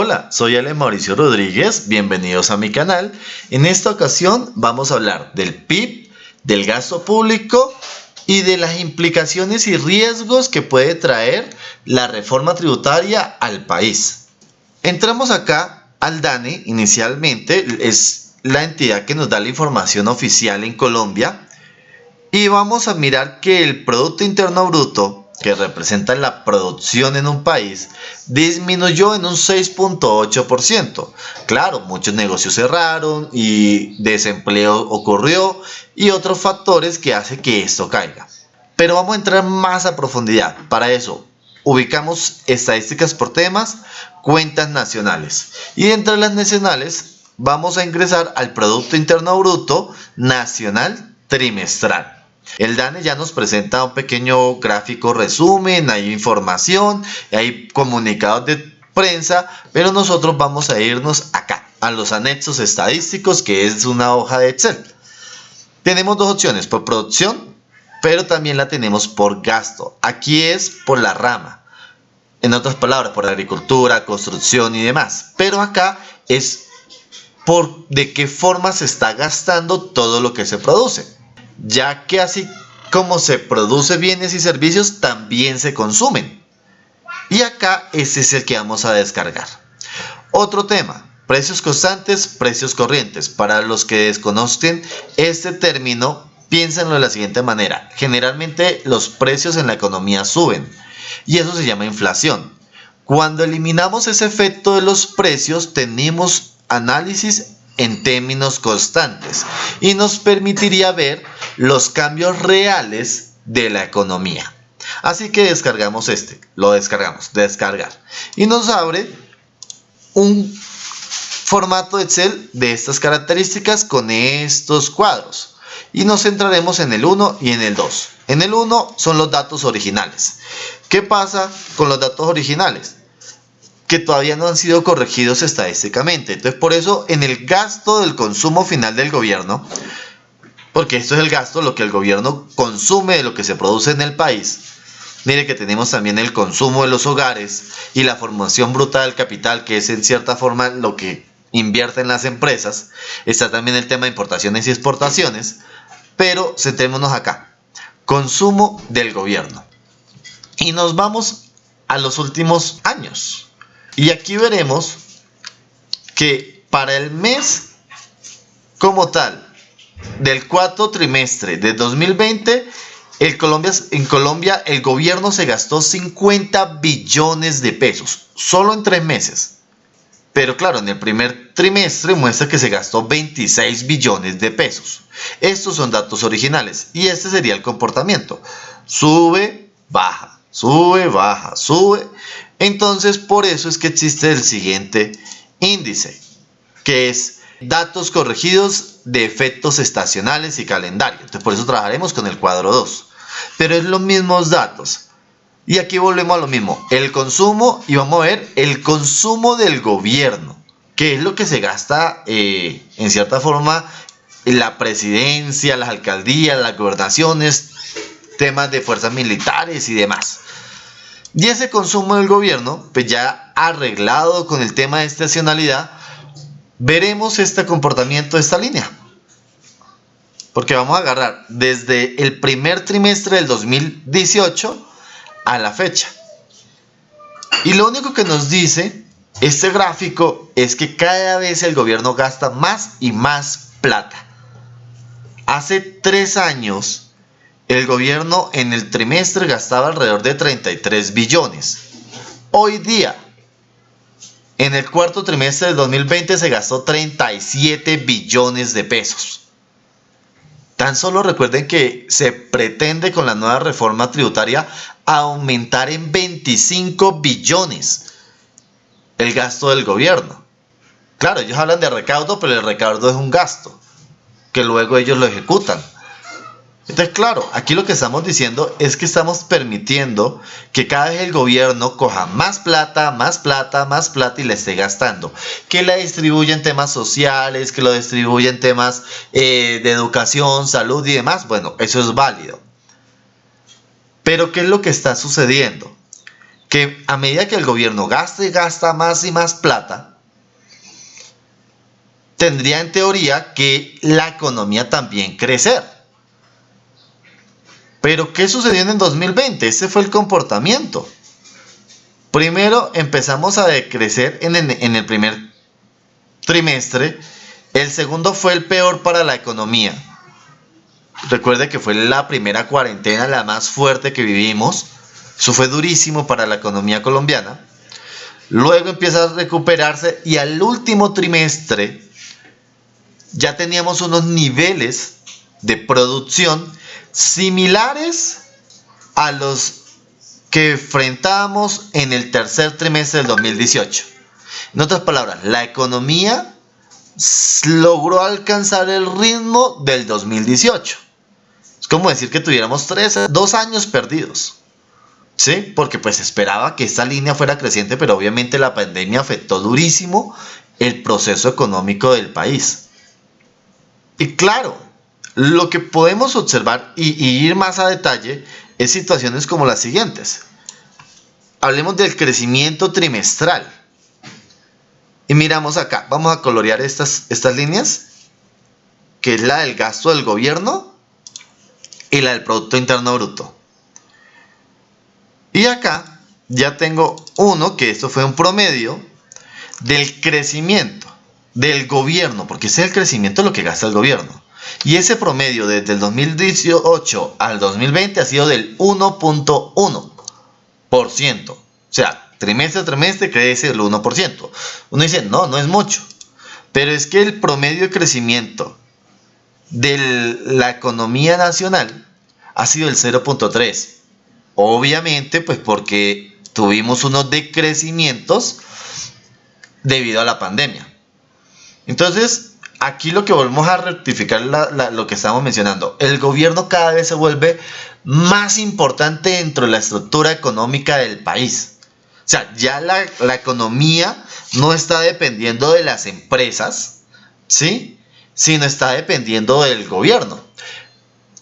Hola, soy Ale Mauricio Rodríguez, bienvenidos a mi canal. En esta ocasión vamos a hablar del PIB, del gasto público y de las implicaciones y riesgos que puede traer la reforma tributaria al país. Entramos acá al DANE, inicialmente es la entidad que nos da la información oficial en Colombia, y vamos a mirar que el Producto Interno Bruto, que representa la producción en un país, disminuyó en un 6.8%. Claro, muchos negocios cerraron y desempleo ocurrió y otros factores que hacen que esto caiga. Pero vamos a entrar más a profundidad. Para eso, ubicamos estadísticas por temas, cuentas nacionales. Y entre las nacionales, vamos a ingresar al Producto Interno Bruto Nacional Trimestral. El DANE ya nos presenta un pequeño gráfico resumen, hay información, hay comunicados de prensa, pero nosotros vamos a irnos acá, a los anexos estadísticos, que es una hoja de Excel. Tenemos dos opciones, por producción, pero también la tenemos por gasto. Aquí es por la rama, en otras palabras, por agricultura, construcción y demás. Pero acá es por de qué forma se está gastando todo lo que se produce, ya que así como se produce bienes y servicios, también se consumen. Y acá ese es el que vamos a descargar. Otro tema, precios constantes, precios corrientes. Para los que desconocen este término, piénsenlo de la siguiente manera. Generalmente los precios en la economía suben y eso se llama inflación. Cuando eliminamos ese efecto de los precios, tenemos análisis en términos constantes y nos permitiría ver los cambios reales de la economía. Así que descargamos lo descargamos, descargar, y nos abre un formato Excel de estas características con estos cuadros y nos centraremos en el 1 y en el 2. En el 1 son los datos originales. ¿Qué pasa con los datos originales? Que todavía no han sido corregidos estadísticamente. Entonces, por eso en el gasto del consumo final del gobierno, porque esto es el gasto, lo que el gobierno consume de lo que se produce en el país. Mire que tenemos también el consumo de los hogares y la formación bruta del capital, que es en cierta forma lo que invierten las empresas. Está también el tema de importaciones y exportaciones, pero centrémonos acá. Consumo del gobierno. Y nos vamos a los últimos años. Y aquí veremos que para el mes como tal del cuarto trimestre de 2020, en Colombia el gobierno se gastó 50 billones de pesos, solo en 3 meses. Pero claro, en el primer trimestre muestra que se gastó 26 billones de pesos. Estos son datos originales y este sería el comportamiento. Sube, baja, sube, baja, sube. Entonces, por eso es que existe el siguiente índice, que es datos corregidos de efectos estacionales y calendario. Entonces, por eso trabajaremos con el cuadro 2. Pero es los mismos datos. Y aquí volvemos a lo mismo. El consumo, y vamos a ver el consumo del gobierno, que es lo que se gasta en cierta forma en la presidencia, las alcaldías, las gobernaciones, temas de fuerzas militares y demás. Y ese consumo del gobierno, pues ya arreglado con el tema de estacionalidad, veremos este comportamiento de esta línea. Porque vamos a agarrar desde el primer trimestre del 2018 a la fecha. Y lo único que nos dice este gráfico es que cada vez el gobierno gasta más y más plata. Hace 3 años... el gobierno en el trimestre gastaba alrededor de 33 billones. Hoy día, en el cuarto trimestre del 2020 se gastó 37 billones de pesos. Tan solo recuerden que se pretende con la nueva reforma tributaria aumentar en 25 billones el gasto del gobierno. Claro, ellos hablan de recaudo, pero el recaudo es un gasto que luego ellos lo ejecutan. Entonces, claro, aquí lo que estamos diciendo es que estamos permitiendo que cada vez el gobierno coja más plata, más plata, más plata y la esté gastando. Que la distribuya en temas sociales, que lo distribuya en temas de educación, salud y demás. Bueno, eso es válido. Pero ¿qué es lo que está sucediendo? que a medida que el gobierno gasta y gasta más y más plata, tendría en teoría que la economía también crecer. Pero ¿qué sucedió en el 2020? Ese fue el comportamiento. Primero empezamos a decrecer en el primer trimestre. El segundo fue el peor para la economía. Recuerde que fue la primera cuarentena, la más fuerte que vivimos. Eso fue durísimo para la economía colombiana. Luego empieza a recuperarse y al último trimestre ya teníamos unos niveles de producción similares a los que enfrentábamos en el tercer trimestre del 2018. En otras palabras, la economía logró alcanzar el ritmo del 2018. Es como decir que tuviéramos 2 años perdidos. ¿Sí? Porque pues esperaba que esta línea fuera creciente, pero obviamente la pandemia afectó durísimo el proceso económico del país. Y claro, lo que podemos observar y ir más a detalle es situaciones como las siguientes. Hablemos del crecimiento trimestral. Y miramos acá, vamos a colorear estas líneas, que es la del gasto del gobierno y la del Producto Interno Bruto. Y acá ya tengo uno, que esto fue un promedio del crecimiento del gobierno, porque ese es el crecimiento de lo que gasta el gobierno. Y ese promedio desde el 2018 al 2020 ha sido del 1.1%. O sea, trimestre a trimestre crece el 1%. Uno dice, no es mucho. Pero es que el promedio de crecimiento de la economía nacional ha sido el 0.3%. Obviamente, pues porque tuvimos unos decrecimientos debido a la pandemia. Entonces, aquí lo que volvemos a rectificar lo que estamos mencionando. El gobierno cada vez se vuelve más importante dentro de la estructura económica del país. O sea, ya la economía no está dependiendo de las empresas, ¿sí? Sino está dependiendo del gobierno.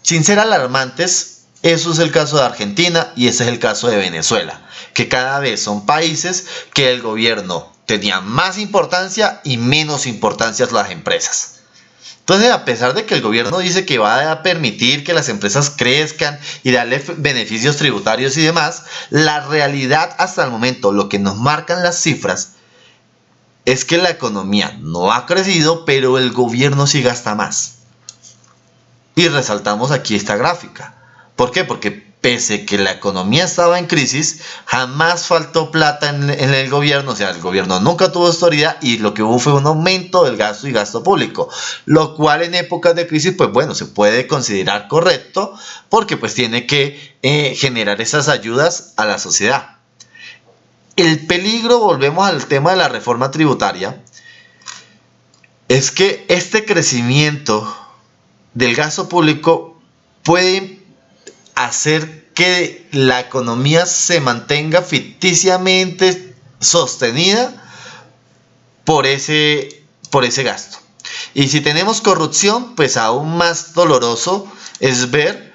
Sin ser alarmantes, eso es el caso de Argentina y ese es el caso de Venezuela, que cada vez son países que el gobierno tenía más importancia y menos importancia las empresas. Entonces, a pesar de que el gobierno dice que va a permitir que las empresas crezcan y darle beneficios tributarios y demás, la realidad hasta el momento, lo que nos marcan las cifras, es que la economía no ha crecido, pero el gobierno sí gasta más. Y resaltamos aquí esta gráfica. ¿Por qué? Porque pese que la economía estaba en crisis, jamás faltó plata en el gobierno. O sea, el gobierno nunca tuvo autoridad y lo que hubo fue un aumento del gasto y gasto público. Lo cual en épocas de crisis, pues bueno, se puede considerar correcto porque pues tiene que generar esas ayudas a la sociedad. El peligro, volvemos al tema de la reforma tributaria, es que este crecimiento del gasto público puede hacer que la economía se mantenga ficticiamente sostenida por ese gasto. Y si tenemos corrupción, pues aún más doloroso es ver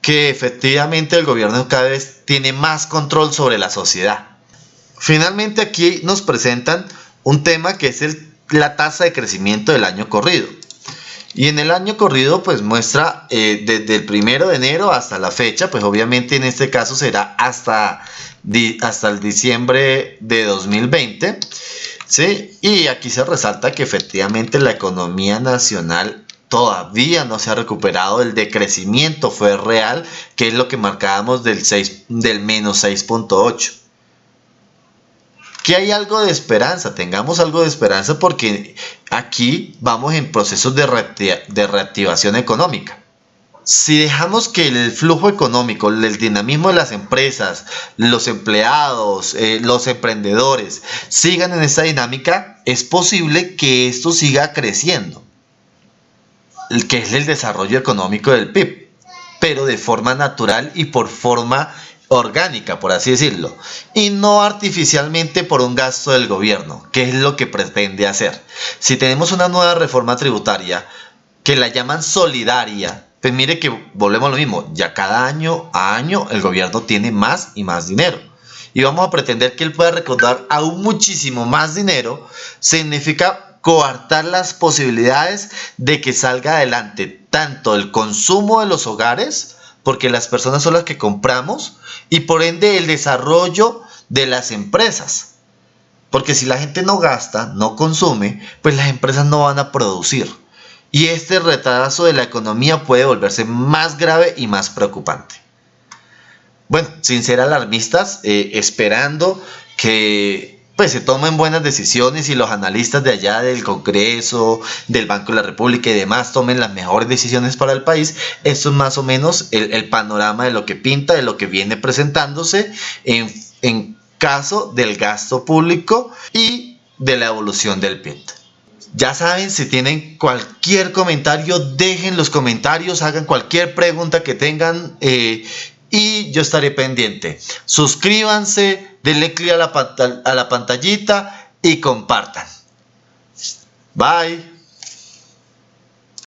que efectivamente el gobierno cada vez tiene más control sobre la sociedad. Finalmente aquí nos presentan un tema que es la tasa de crecimiento del año corrido. Y en el año corrido pues muestra desde el 1 de enero hasta la fecha, pues obviamente en este caso será hasta el diciembre de 2020, ¿sí? Y aquí se resalta que efectivamente la economía nacional todavía no se ha recuperado, el decrecimiento fue real, que es lo que marcábamos del menos 6.8. Que hay algo de esperanza, tengamos algo de esperanza porque aquí vamos en procesos de reactivación económica. Si dejamos que el flujo económico, el dinamismo de las empresas, los empleados, los emprendedores sigan en esta dinámica, es posible que esto siga creciendo, que es el desarrollo económico del PIB, pero de forma natural y por forma orgánica, por así decirlo, y no artificialmente por un gasto del gobierno, que es lo que pretende hacer. Si tenemos una nueva reforma tributaria que la llaman solidaria, pues mire que volvemos a lo mismo, ya cada año a año el gobierno tiene más y más dinero y vamos a pretender que él pueda recaudar aún muchísimo más dinero, significa coartar las posibilidades de que salga adelante tanto el consumo de los hogares, porque las personas son las que compramos, y por ende el desarrollo de las empresas. Porque si la gente no gasta, no consume, pues las empresas no van a producir. Y este retraso de la economía puede volverse más grave y más preocupante. Bueno, sin ser alarmistas, esperando que pues se tomen buenas decisiones y los analistas de allá del Congreso, del Banco de la República y demás tomen las mejores decisiones para el país. Esto es más o menos el panorama de lo que pinta, de lo que viene presentándose en caso del gasto público y de la evolución del PIB. Ya saben, si tienen cualquier comentario, dejen los comentarios, hagan cualquier pregunta que tengan y yo estaré pendiente. Suscríbanse, denle clic a la pantallita y compartan. Bye.